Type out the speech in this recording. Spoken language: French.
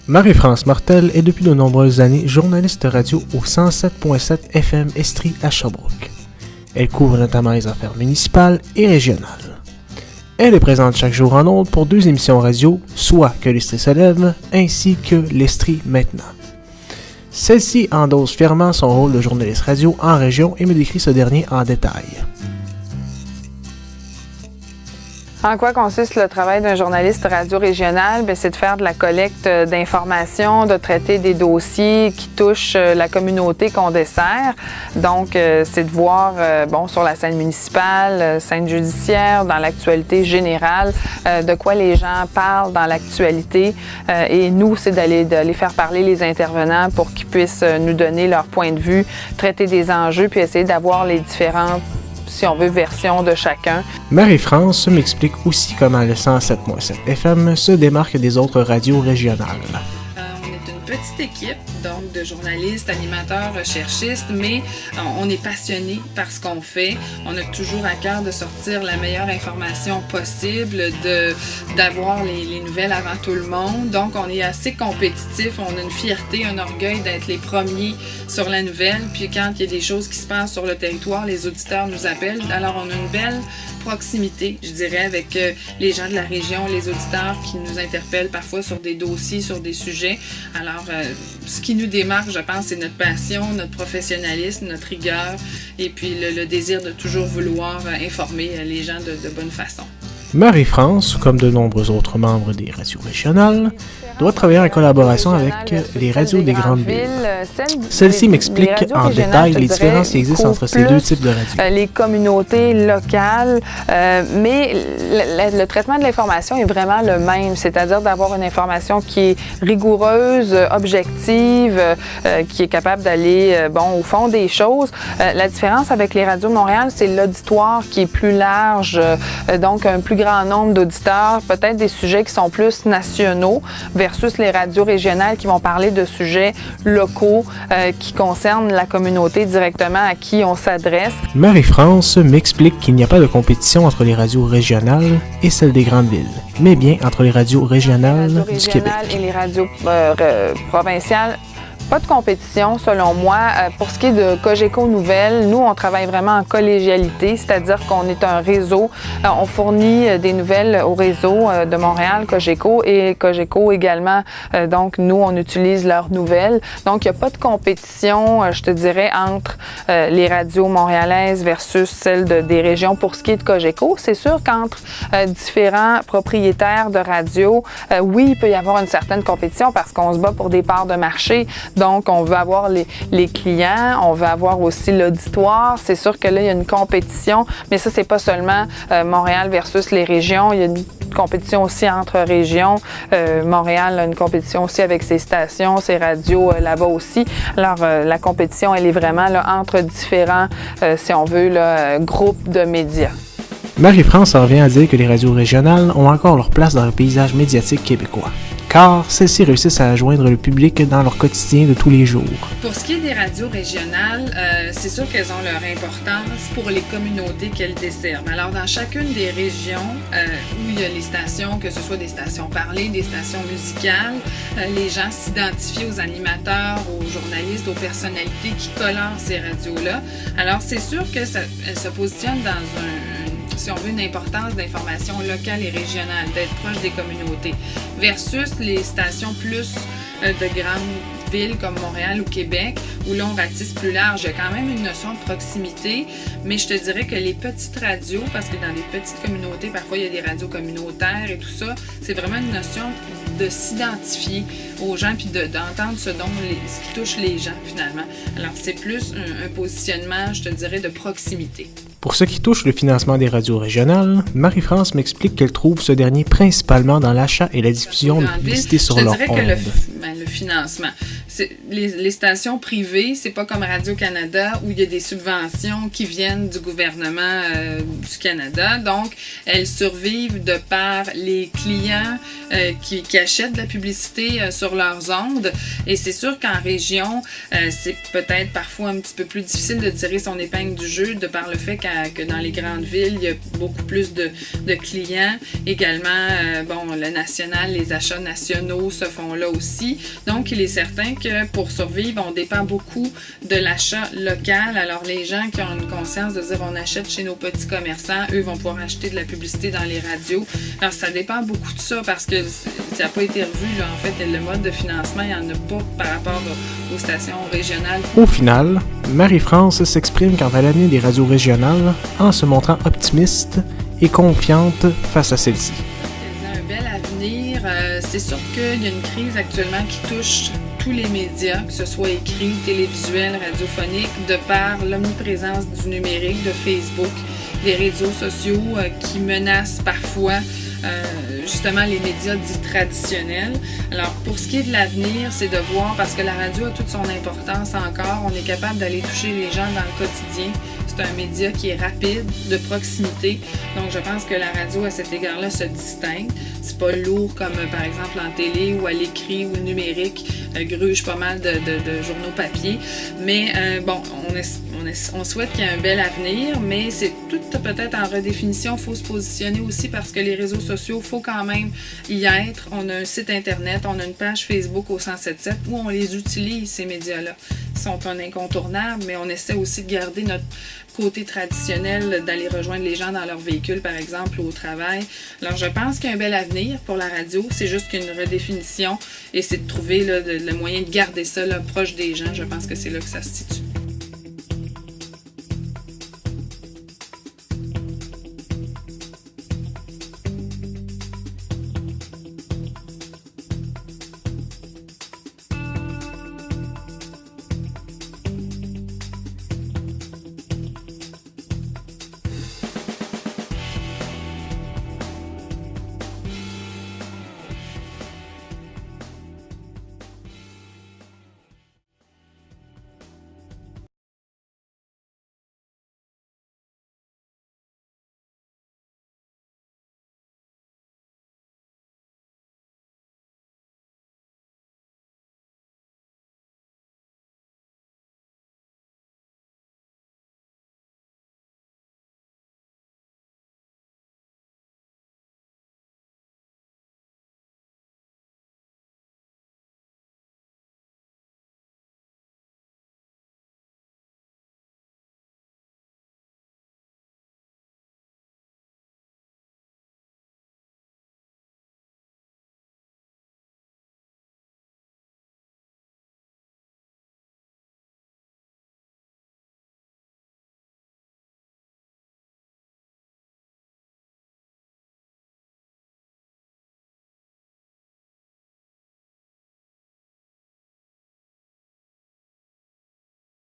Marie-France Martel est depuis de nombreuses années journaliste radio au 107.7 FM Estrie à Sherbrooke. Elle couvre notamment les affaires municipales et régionales. Elle est présente chaque jour en ondes pour 2 émissions radio, soit Que l'Estrie se lève, ainsi que L'Estrie maintenant. Celle-ci endosse fièrement son rôle de journaliste radio en région et me décrit ce dernier en détail. En quoi consiste le travail d'un journaliste radio régional? Bien, c'est de faire de la collecte d'informations, de traiter des dossiers qui touchent la communauté qu'on dessert. Donc, c'est de voir, sur la scène municipale, scène judiciaire, dans l'actualité générale, de quoi les gens parlent dans l'actualité. Et nous, c'est d'aller faire parler les intervenants pour qu'ils puissent nous donner leur point de vue, traiter des enjeux, puis essayer d'avoir les différentes, si on veut, version de chacun. Marie-France m'explique aussi comment le 107.7 FM se démarque des autres radios régionales. On est une petite équipe, donc de journalistes, animateurs, recherchistes, mais on est passionnés par ce qu'on fait. On a toujours à cœur de sortir la meilleure information possible, d'avoir les nouvelles avant tout le monde. Donc, on est assez compétitif. On a une fierté, un orgueil d'être les premiers sur la nouvelle. Puis quand il y a des choses qui se passent sur le territoire, les auditeurs nous appellent. Alors, on a une belle proximité, je dirais, avec les gens de la région, les auditeurs qui nous interpellent parfois sur des dossiers, sur des sujets. Alors, ce qui nous démarque, je pense, c'est notre passion, notre professionnalisme, notre rigueur et puis le désir de toujours vouloir informer les gens de bonne façon. Marie-France, comme de nombreux autres membres des radios régionales, doit travailler en collaboration avec les radios des grandes villes. Celle-ci m'explique en détail les différences qui existent entre ces deux types de radios. Les communautés locales, mais le traitement de l'information est vraiment le même, c'est-à-dire d'avoir une information qui est rigoureuse, objective, qui est capable d'aller au fond des choses. La différence avec les radios de Montréal, c'est l'auditoire qui est plus large, donc un plus grand nombre d'auditeurs, peut-être des sujets qui sont plus nationaux, versus les radios régionales qui vont parler de sujets locaux qui concernent la communauté directement à qui on s'adresse. Marie-France m'explique qu'il n'y a pas de compétition entre les radios régionales et celles des grandes villes, mais bien entre les radios régionales du Québec. Et les radios provinciales. Pas de compétition, selon moi. Pour ce qui est de Cogeco Nouvelles, nous, on travaille vraiment en collégialité, c'est-à-dire qu'on est un réseau. On fournit des nouvelles au réseau de Montréal, Cogeco, et Cogeco également. Donc, nous, on utilise leurs nouvelles. Donc, il n'y a pas de compétition, je te dirais, entre les radios montréalaises versus celles des régions pour ce qui est de Cogeco. C'est sûr qu'entre différents propriétaires de radios, oui, il peut y avoir une certaine compétition parce qu'on se bat pour des parts de marché. Donc, on veut avoir les clients, on veut avoir aussi l'auditoire. C'est sûr que là, il y a une compétition, mais ça, c'est pas seulement Montréal versus les régions. Il y a une compétition aussi entre régions. Montréal a une compétition aussi avec ses stations, ses radios là-bas aussi. Alors, la compétition, elle est vraiment là, entre différents, si on veut, groupes de médias. Marie-France en revient à dire que les radios régionales ont encore leur place dans le paysage médiatique québécois, car celles-ci réussissent à joindre le public dans leur quotidien de tous les jours. Pour ce qui est des radios régionales, c'est sûr qu'elles ont leur importance pour les communautés qu'elles desservent. Alors, dans chacune des régions où il y a les stations, que ce soit des stations parlées, des stations musicales, les gens s'identifient aux animateurs, aux journalistes, aux personnalités qui colorent ces radios-là. Alors, c'est sûr qu'elles se positionnent dans si on veut, une importance d'information locale et régionale, d'être proche des communautés, versus les stations plus de grandes villes comme Montréal ou Québec, où là, on ratisse plus large. Il y a quand même une notion de proximité, mais je te dirais que les petites radios, parce que dans les petites communautés, parfois, il y a des radios communautaires et tout ça, c'est vraiment une notion de s'identifier aux gens puis d'entendre ce qui touche les gens, finalement. Alors, c'est plus un positionnement, je te dirais, de proximité. Pour ce qui touche le financement des radios régionales, Marie-France m'explique qu'elle trouve ce dernier principalement dans l'achat et la diffusion de publicité sur leur ondes. Je dirais que le financement. les stations privées, c'est pas comme Radio-Canada où il y a des subventions qui viennent du gouvernement du Canada. Donc, elles survivent de par les clients qui achètent de la publicité sur leurs ondes. Et c'est sûr qu'en région, c'est peut-être parfois un petit peu plus difficile de tirer son épingle du jeu de par le fait que dans les grandes villes, il y a beaucoup plus de clients. Également, le national, les achats nationaux se font là aussi. Donc, il est certain que pour survivre, on dépend beaucoup de l'achat local. Alors, les gens qui ont une conscience de dire on achète chez nos petits commerçants, eux vont pouvoir acheter de la publicité dans les radios. Alors, ça dépend beaucoup de ça parce que ça n'a pas été revu. Là, en fait, le mode de financement, il n'y en a pas par rapport aux stations régionales. Au final, Marie-France s'exprime quant à l'avenir des radios régionales en se montrant optimiste et confiante face à celle-ci. Un bel avenir. C'est sûr qu'il y a une crise actuellement qui touche tous les médias, que ce soit écrit, télévisuel, radiophonique, de par l'omniprésence du numérique, de Facebook, des réseaux sociaux qui menacent parfois justement les médias dits traditionnels. Alors, pour ce qui est de l'avenir, c'est de voir, parce que la radio a toute son importance encore, on est capable d'aller toucher les gens dans le quotidien. C'est un média qui est rapide, de proximité. Donc, je pense que la radio, à cet égard-là, se distingue. C'est pas lourd comme, par exemple, en télé ou à l'écrit ou numérique, gruge pas mal de journaux papier. Mais, on souhaite qu'il y ait un bel avenir, mais c'est tout peut-être en redéfinition. Il faut se positionner aussi parce que les réseaux sociaux, il faut quand même y être. On a un site Internet, on a une page Facebook au 107.7 où on les utilise, ces médias-là. Ils sont un incontournable, mais on essaie aussi de garder notre côté traditionnel, d'aller rejoindre les gens dans leur véhicule, par exemple, ou au travail. Alors, je pense qu'il y a un bel avenir pour la radio. C'est juste qu'une redéfinition et c'est de trouver le moyen de garder ça là, proche des gens. Je pense que c'est là que ça se situe.